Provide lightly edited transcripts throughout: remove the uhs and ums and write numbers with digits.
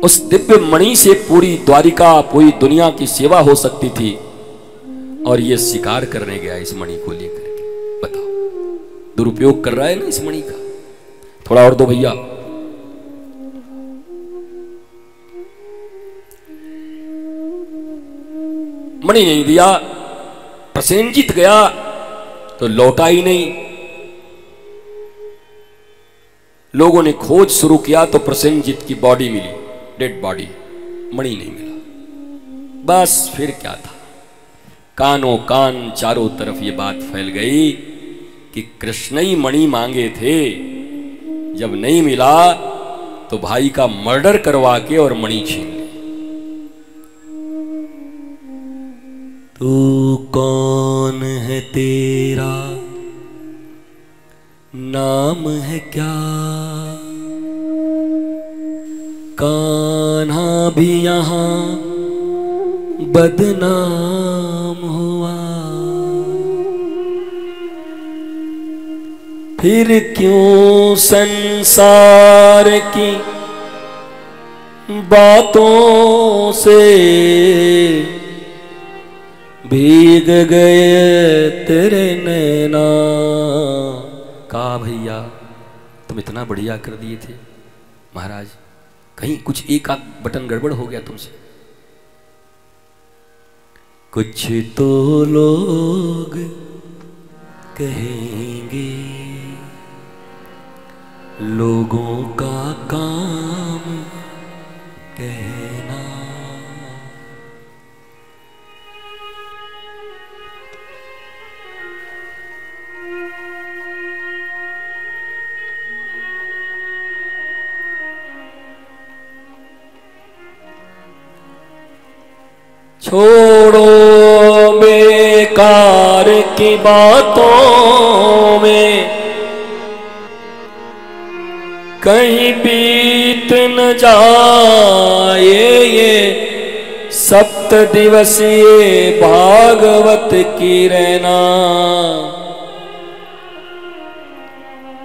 उस दिव्य मणि से पूरी द्वारिका, पूरी दुनिया की सेवा हो सकती थी, और ये शिकार करने गया इस मणि को लेकर के। बताओ, दुरुपयोग कर रहा है ना इस मणि का। थोड़ा और दो भैया। मणि नहीं दिया, प्रसेनजीत गया तो लौटा ही नहीं। लोगों ने खोज शुरू किया तो प्रसेनजीत की बॉडी मिली, डेड बॉडी, मणि नहीं मिला। बस फिर क्या था, कानों कान चारों तरफ ये बात फैल गई कि कृष्ण ही मणि मांगे थे, जब नहीं मिला तो भाई का मर्डर करवा के और मणि छीन ली। तू कौन है, तेरा नाम है क्या, कान्हा भी यहाँ बदनाम हुआ, फिर क्यों संसार की बातों से भीग गए तेरे नैना। कहा भैया तुम इतना बढ़िया कर दिए थे महाराज, कहीं कुछ एक आध बटन गड़बड़ हो गया तुमसे। कुछ तो लोग कहेंगे, लोगों का काम कहना। छोड़ो बेकार की बातों में, कहीं बीत न जाए ये 7 दिवसीय भागवत की रहना।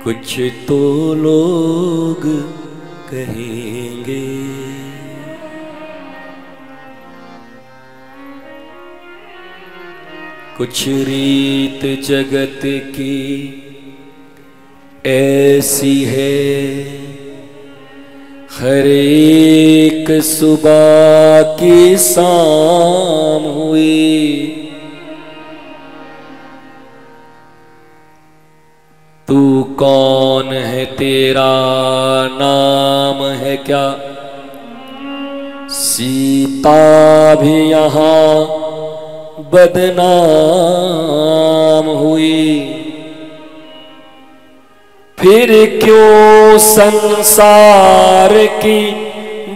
कुछ तो लोग कहेंगे, कुछ रीत जगत की ऐसी है, हर एक सुबह की शाम हुई। तू कौन है, तेरा नाम है क्या, सीता भी यहाँ बदनाम हुई, फिर क्यों संसार की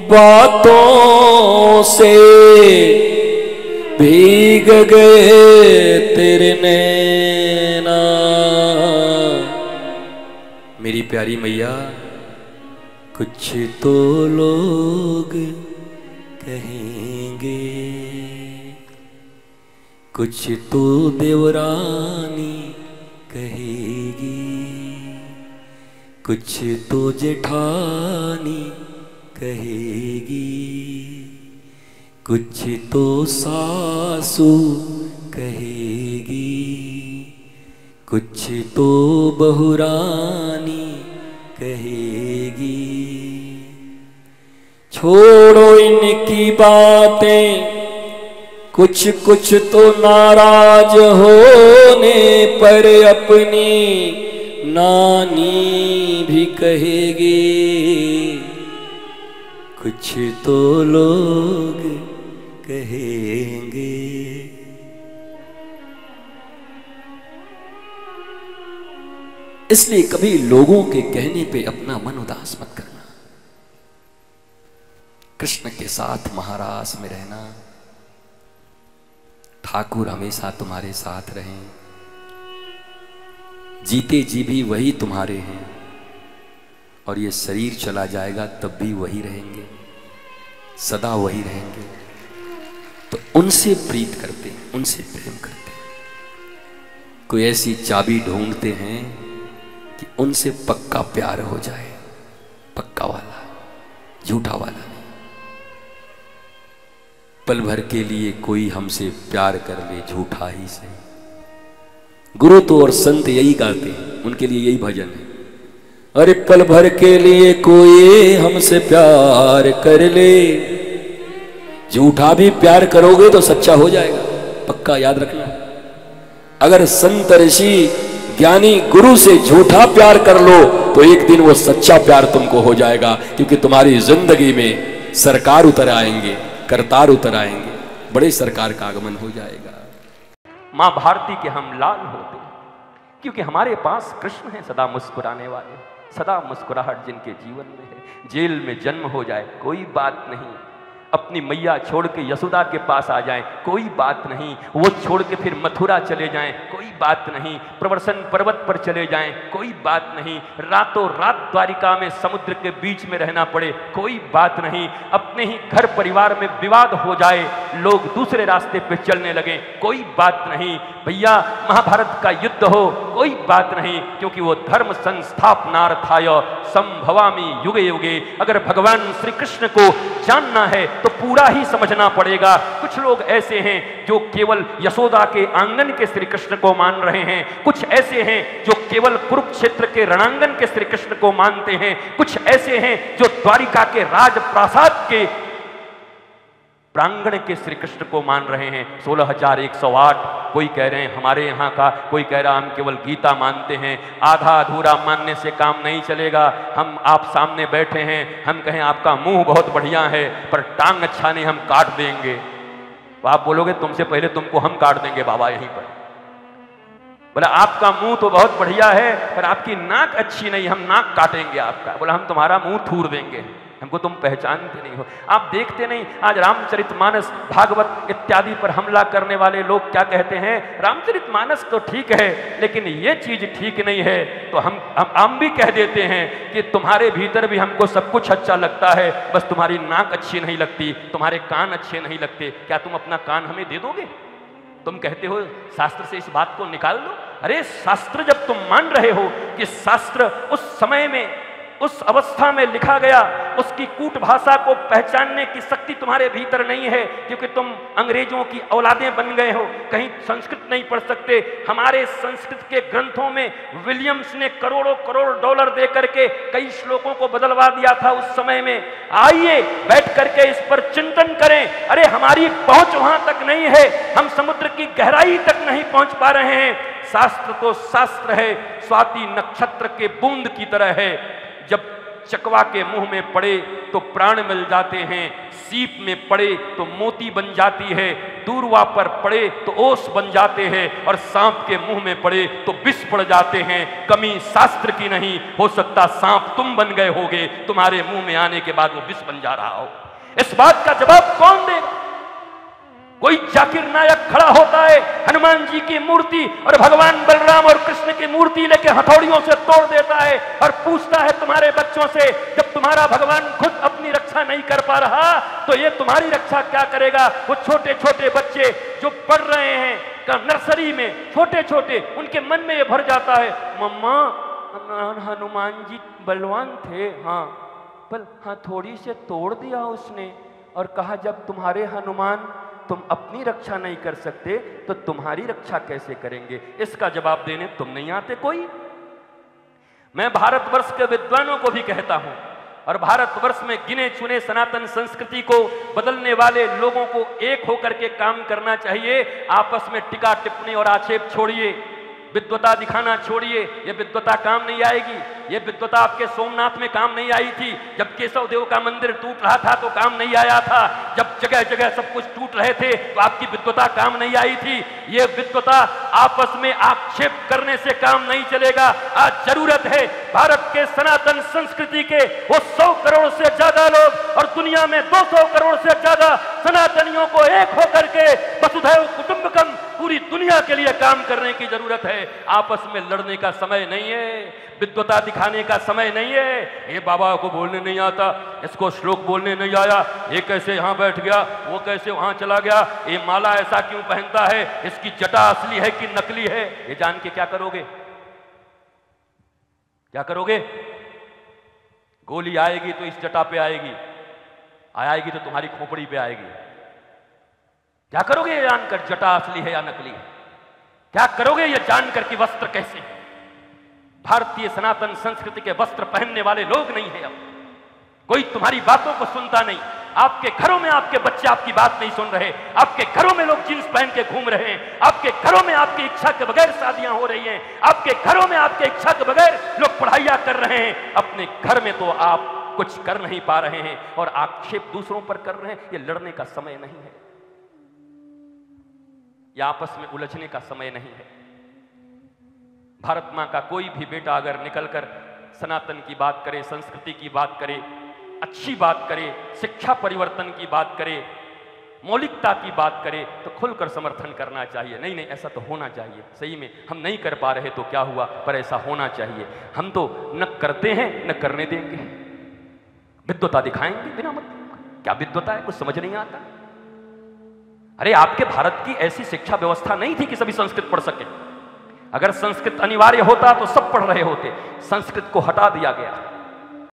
बातों से भीग गए तेरे नैना। मेरी प्यारी मैया, कुछ तो लोग कहेंगे, कुछ तो देवरानी कहेगी, कुछ तो जेठानी कहेगी, कुछ तो सासू कहेगी, कुछ तो बहुरानी कहेगी। छोड़ो इनकी बातें, कुछ कुछ तो नाराज होने पर अपनी नानी भी कहेगी, कुछ तो लोग कहेंगे। इसलिए कभी लोगों के कहने पे अपना मन उदास मत करना। कृष्ण के साथ महारास में रहना, ठाकुर हमेशा तुम्हारे साथ रहें, जीते जी भी वही तुम्हारे हैं, और ये शरीर चला जाएगा तब भी वही रहेंगे, सदा वही रहेंगे। तो उनसे प्रीत करते, उनसे प्रेम करते, कोई ऐसी चाबी ढूंढते हैं कि उनसे पक्का प्यार हो जाए, पक्का वाला, झूठा वाला नहीं। पल भर के लिए कोई हमसे प्यार कर ले झूठा ही से। गुरु तो और संत यही गाते हैं, उनके लिए यही भजन है। अरे पल भर के लिए कोई हमसे प्यार कर ले, झूठा भी प्यार करोगे तो सच्चा हो जाएगा, पक्का याद रखना। अगर संत ऋषि ज्ञानी गुरु से झूठा प्यार कर लो तो एक दिन वो सच्चा प्यार तुमको हो जाएगा, क्योंकि तुम्हारी जिंदगी में सरकार उतर आएंगे, करतार उतर आएंगे, बड़े सरकार का आगमन हो जाएगा। मां भारती के हम लाल होते क्योंकि हमारे पास कृष्ण है सदा मुस्कुराने वाले, सदा मुस्कुराहट जिनके जीवन में है। जेल में जन्म हो जाए कोई बात नहीं, अपनी मैया छोड़ के यशोदा के पास आ जाएं कोई बात नहीं, वो छोड़ के फिर मथुरा चले जाएं कोई बात नहीं, प्रवर्सन पर्वत पर चले जाएं कोई बात नहीं, रातों रात द्वारिका में समुद्र के बीच में रहना पड़े कोई बात नहीं, अपने ही घर परिवार में विवाद हो जाए, लोग दूसरे रास्ते पे चलने लगे कोई बात नहीं, भैया महाभारत का युद्ध हो कोई बात नहीं, क्योंकि वो धर्म संस्थापनार्थाय संभवामि युगे युगे। अगर भगवान श्री कृष्ण को जानना है तो पूरा ही समझना पड़ेगा। कुछ लोग ऐसे हैं जो केवल यशोदा के आंगन के श्री कृष्ण को मान रहे हैं, कुछ ऐसे हैं जो केवल कुरुक्षेत्र के रणांगन के श्री कृष्ण को मानते हैं, कुछ ऐसे हैं जो द्वारिका के राजप्रासाद के प्रांगण के श्री कृष्ण को मान रहे हैं। 16,108 कोई कह रहे हैं हमारे यहाँ का, कोई कह रहा हम केवल गीता मानते हैं। आधा अधूरा मानने से काम नहीं चलेगा। हम आप सामने बैठे हैं, हम कहें आपका मुंह बहुत बढ़िया है पर टांग अच्छा नहीं, हम काट देंगे, तो आप बोलोगे तुमसे पहले तुमको हम काट देंगे बाबा यहीं पर। बोला आपका मुंह तो बहुत बढ़िया है पर आपकी नाक अच्छी नहीं, हम नाक काटेंगे आपका। बोला हम तुम्हारा मुंह थूर देंगे, हमको तुम पहचानते नहीं हो। आप देखते नहीं आज रामचरितमानस भागवत इत्यादि पर हमला करने वाले लोग क्या कहते हैं, रामचरितमानस तो ठीक है लेकिन ये चीज ठीक नहीं है। तो हम भी कह देते हैं कि तुम्हारे भीतर भी हमको सब कुछ अच्छा लगता है, बस तुम्हारी नाक अच्छी नहीं लगती, तुम्हारे कान अच्छे नहीं लगते, क्या तुम अपना कान हमें दे दोगे? तुम कहते हो शास्त्र से इस बात को निकाल दो। अरे शास्त्र जब तुम मान रहे हो कि शास्त्र उस समय में उस अवस्था में लिखा गया, उसकी कूट भाषा को पहचानने की शक्ति तुम्हारे भीतर नहीं है क्योंकि तुम अंग्रेजों की औलादें बन गए हो, कहीं संस्कृत नहीं पढ़ सकते। हमारे संस्कृत के ग्रंथों में विलियम्स ने करोड़ों करोड़ डॉलर दे करके कई श्लोकों को बदलवा दिया था उस समय में। आइए बैठ करके इस पर चिंतन करें। अरे हमारी पहुंच वहां तक नहीं है, हम समुद्र की गहराई तक नहीं पहुंच पा रहे हैं। शास्त्र तो शास्त्र है, स्वाति नक्षत्र के बूंद की तरह है, जब चकवा के मुंह में पड़े तो प्राण मिल जाते हैं, सीप में पड़े तो मोती बन जाती है, दूरवा पर पड़े तो ओस बन जाते हैं और सांप के मुंह में पड़े तो विष पड़ जाते हैं। कमी शास्त्र की नहीं, हो सकता सांप तुम बन गए होगे, तुम्हारे मुंह में आने के बाद वो विष बन जा रहा हो। इस बात का जवाब कौन देगा? कोई जाकिर नायक खड़ा होता है हनुमान जी की मूर्ति और भगवान बलराम और कृष्ण की मूर्ति लेके हथौड़ियों से तोड़ देता है और पूछता है तुम्हारे बच्चों से, जब तुम्हारा भगवान खुद अपनी रक्षा नहीं कर पा रहा तो ये तुम्हारी रक्षा क्या करेगा? वो छोटे छोटे बच्चे जो पढ़ रहे हैं नर्सरी में, छोटे छोटे, उनके मन में ये भर जाता है मम्मा हनुमान जी बलवान थे, हाँ पर हथौड़ी से तोड़ दिया उसने और कहा जब तुम्हारे हनुमान तुम अपनी रक्षा नहीं कर सकते तो तुम्हारी रक्षा कैसे करेंगे? इसका जवाब देने तुम नहीं आते कोई। मैं भारतवर्ष के विद्वानों को भी कहता हूं और भारतवर्ष में गिने चुने सनातन संस्कृति को बदलने वाले लोगों को एक होकर के काम करना चाहिए। आपस में टिका टिप्पणी और आक्षेप छोड़िए, विद्वता दिखाना छोड़िए। ये विद्वता काम नहीं आएगी। ये विद्वता आपके सोमनाथ में काम नहीं आई थी, जब केशव देव का मंदिर टूट रहा था तो काम नहीं आया था, जब जगह जगह सब कुछ टूट रहे थे तो आपकी विद्वता काम नहीं आई थी। ये विद्वता आपस में आक्षेप करने से काम नहीं चलेगा। आज जरूरत है भारत के सनातन संस्कृति के वो 100 करोड़ से ज्यादा लोग और दुनिया में 200 करोड़ से ज्यादा सनातनियों को एक होकर के वसुधैव कुटुंबकम पूरी दुनिया के लिए काम करने की जरूरत है। आपस में लड़ने का समय नहीं है, विद्वता दिखाने का समय नहीं है। ये बाबा को बोलने नहीं आता, इसको श्लोक बोलने नहीं आया, ये कैसे यहाँ बैठ गया, वो कैसे वहां चला गया, ये माला ऐसा क्यों पहनता है, इसकी जटा असली है कि नकली है, ये जान के क्या करोगे? क्या करोगे? गोली आएगी तो इस जटा पे आएगी, आएगी तो तुम्हारी खोपड़ी पे आएगी। क्या करोगे ये जानकर जटा असली है या नकली है? क्या करोगे ये जानकर कि वस्त्र कैसे हैं? भारतीय सनातन संस्कृति के वस्त्र पहनने वाले लोग नहीं है। अब कोई तुम्हारी बातों को सुनता नहीं। आपके घरों में आपके बच्चे आपकी बात नहीं सुन रहे। आपके घरों में लोग जींस पहन के घूम रहे हैं। आपके घरों में आपकी इच्छा के बगैर शादियां हो रही हैं। आपके घरों में आपके इच्छा के बगैर लोग पढ़ाइयां कर रहे हैं। अपने घर में तो आप कुछ कर नहीं पा रहे हैं और आक्षेप दूसरों पर कर रहे हैं। ये लड़ने का समय नहीं है, या आपस में उलझने का समय नहीं है। भारत मां का कोई भी बेटा अगर निकलकर सनातन की बात करे, संस्कृति की बात करे, अच्छी बात करे, शिक्षा परिवर्तन की बात करे, मौलिकता की बात करे, तो खुलकर समर्थन करना चाहिए। नहीं नहीं, ऐसा तो होना चाहिए। सही में हम नहीं कर पा रहे तो क्या हुआ, पर ऐसा होना चाहिए। हम तो न करते हैं न करने देंगे। विद्वता दिखाएंगे बिना मतलब। क्या विद्वता है, कुछ समझ नहीं आता। अरे आपके भारत की ऐसी शिक्षा व्यवस्था नहीं थी कि सभी संस्कृत पढ़ सके। अगर संस्कृत अनिवार्य होता तो सब पढ़ रहे होते। संस्कृत को हटा दिया गया।